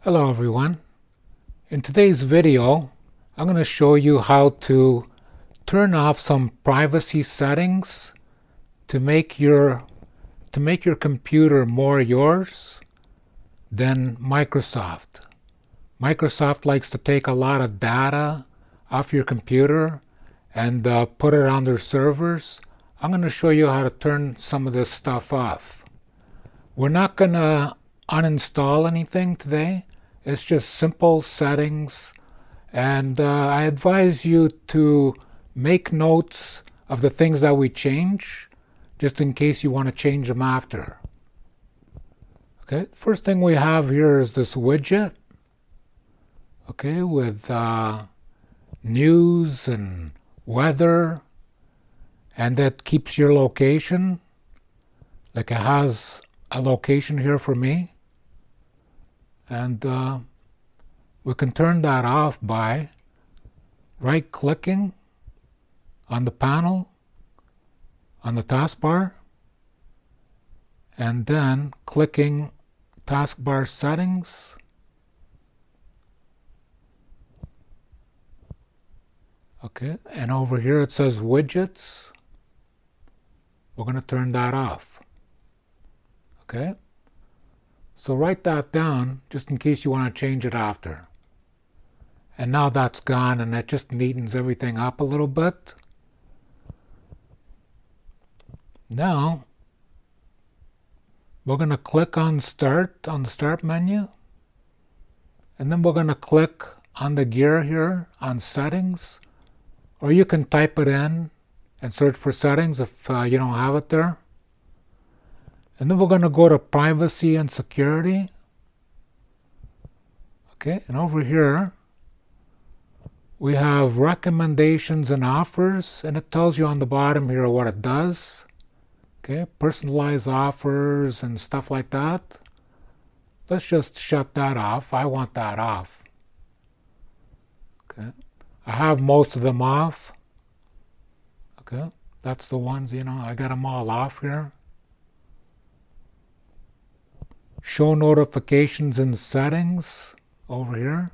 Hello everyone. In today's video, I'm going to show you how to turn off some privacy settings to make your computer more yours than Microsoft. Microsoft likes to take a lot of data off your computer and put it on their servers. I'm going to show you how to turn some of this stuff off. We're not going to uninstall anything today. It's just simple settings, and I advise you to make notes of the things that we change, just in case you want to change them after. Okay, first thing we have here is this widget, okay, with news and weather, and that keeps your location. Like it has a location here for me, and we can turn that off by right clicking on the panel on the taskbar and then clicking taskbar settings, okay, and over here it says widgets. We're going to turn that off. Okay, so write that down just in case you want to change it after. And now that's gone, and it just neatens everything up a little bit. Now we're going to click on Start on the Start menu, and then we're going to click on the gear here on Settings, or you can type it in and search for Settings if you don't have it there. And then we're going to go to Privacy and Security. Okay, and over here we have Recommendations and Offers, and it tells you on the bottom here what it does. Okay, personalized offers and stuff like that. Let's just shut that off. I want that off. Okay, I have most of them off. Okay, that's the ones, I got them all off here. Show notifications in settings over here.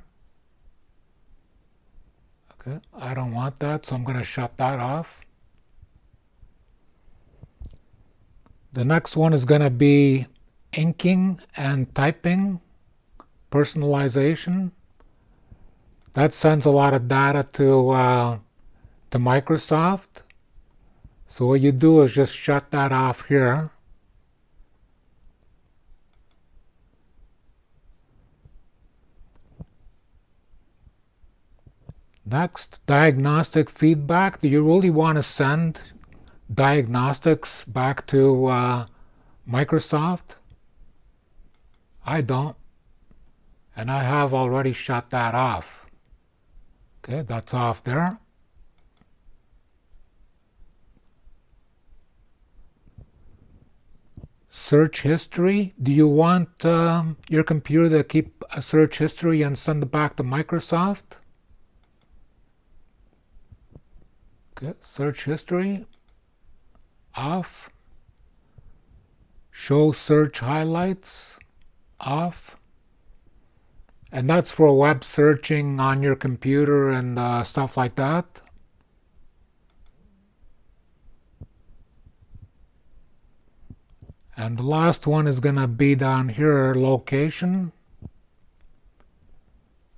Okay, I don't want that, so I'm going to shut that off. The next one is going to be inking and typing personalization. That sends a lot of data to Microsoft. So what you do is just shut that off here. Next, diagnostic feedback. Do you really want to send diagnostics back to Microsoft? I don't. And I have already shut that off. Okay, that's off there. Search history. Do you want your computer to keep a search history and send it back to Microsoft? Okay, search history off. Show search highlights off. And that's for web searching on your computer and stuff like that. And the last one is going to be down here, location.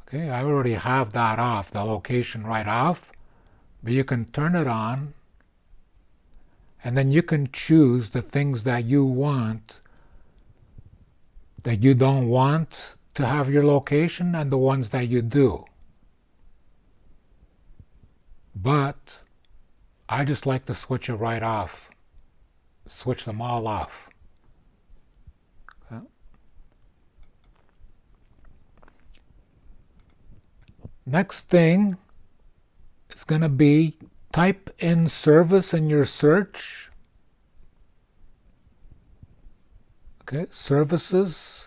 Okay, I already have that off, the location right off. But you can turn it on, and then you can choose the things that you want, that you don't want to have your location, and the ones that you do. But I just like to switch it right off, switch them all off. Okay. Next thing is going to be type in service in your search. Okay, services.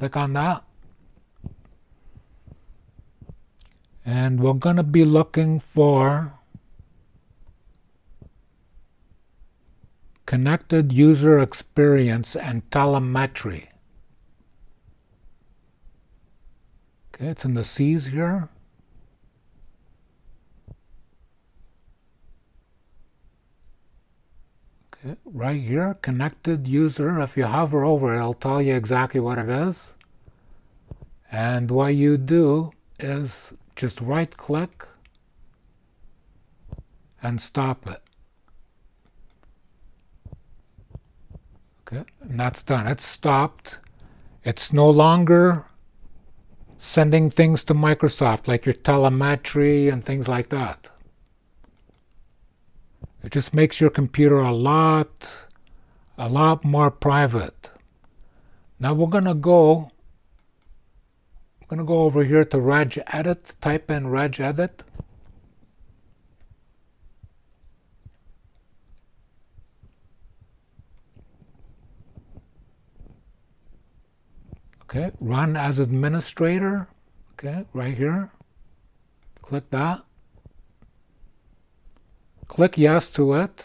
Click on that. And we're going to be looking for connected user experience and telemetry. Okay, it's in the C's here. Okay, right here, connected user. If you hover over it, it'll tell you exactly what it is. And what you do is just right click and stop it. Okay, and that's done. It's stopped. It's no longer sending things to Microsoft like your telemetry and things like that. It just makes your computer a lot more private. Now we're gonna go over here to regedit, type in regedit. Okay, run as administrator. Okay, right here. Click that. Click yes to it.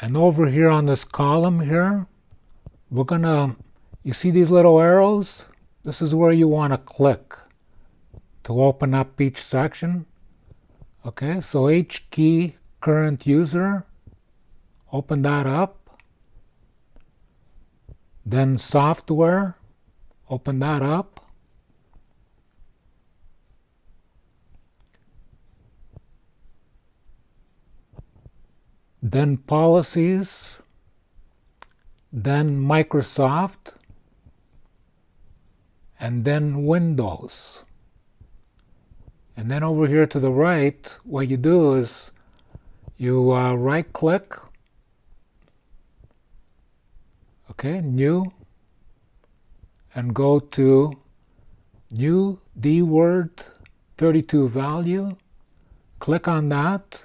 And over here on this column here, we're gonna, you see these little arrows? This is where you want to click to open up each section. Okay, so H key current user, open that up. Then software, open that up. Then policies, then Microsoft, and then Windows. And then over here to the right, what you do is you right click, okay, new, and go to new DWord 32 value, click on that,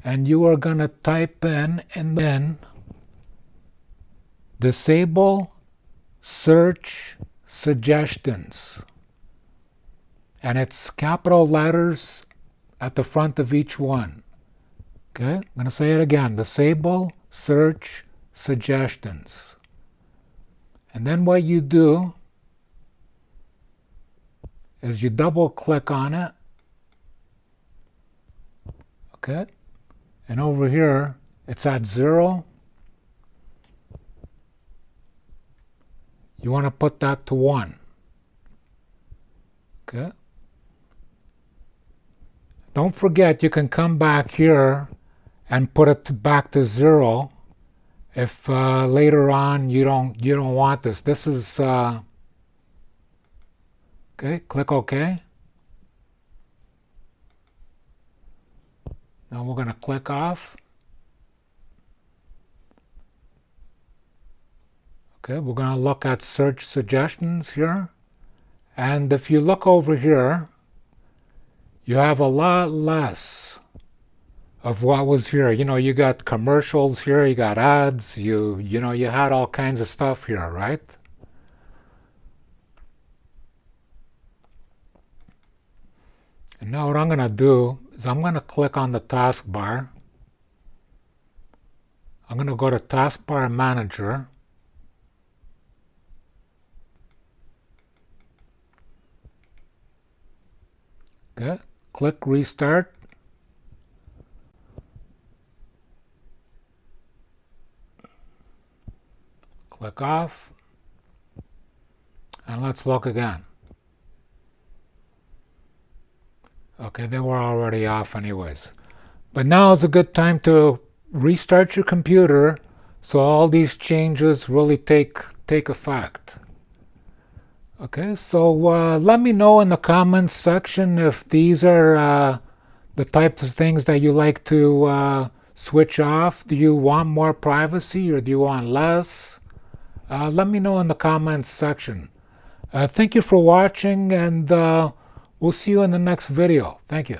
and you are going to type in and then disable search suggestions. And it's capital letters at the front of each one. Okay, I'm going to say it again, disable search suggestions. And then what you do is you double click on it. Okay, and over here it's at 0. You want to put that to 1. Okay. Don't forget, you can come back here and put it back to 0 if later on you don't want this. This is okay. Click OK. Now we're going to click off. Okay, we're going to look at search suggestions here. And if you look over here, you have a lot less of what was here. You know, you got commercials here, you got ads, you know, you had all kinds of stuff here, right? And now what I'm going to do is I'm going to click on the taskbar. I'm going to go to Taskbar Manager. Okay, click Restart. Click off. And let's look again. Okay, they were already off anyways. But now is a good time to restart your computer so all these changes really take effect. Okay, so let me know in the comments section if these are the types of things that you like to switch off. Do you want more privacy or do you want less? Let me know in the comments section. Thank you for watching, and we'll see you in the next video. Thank you.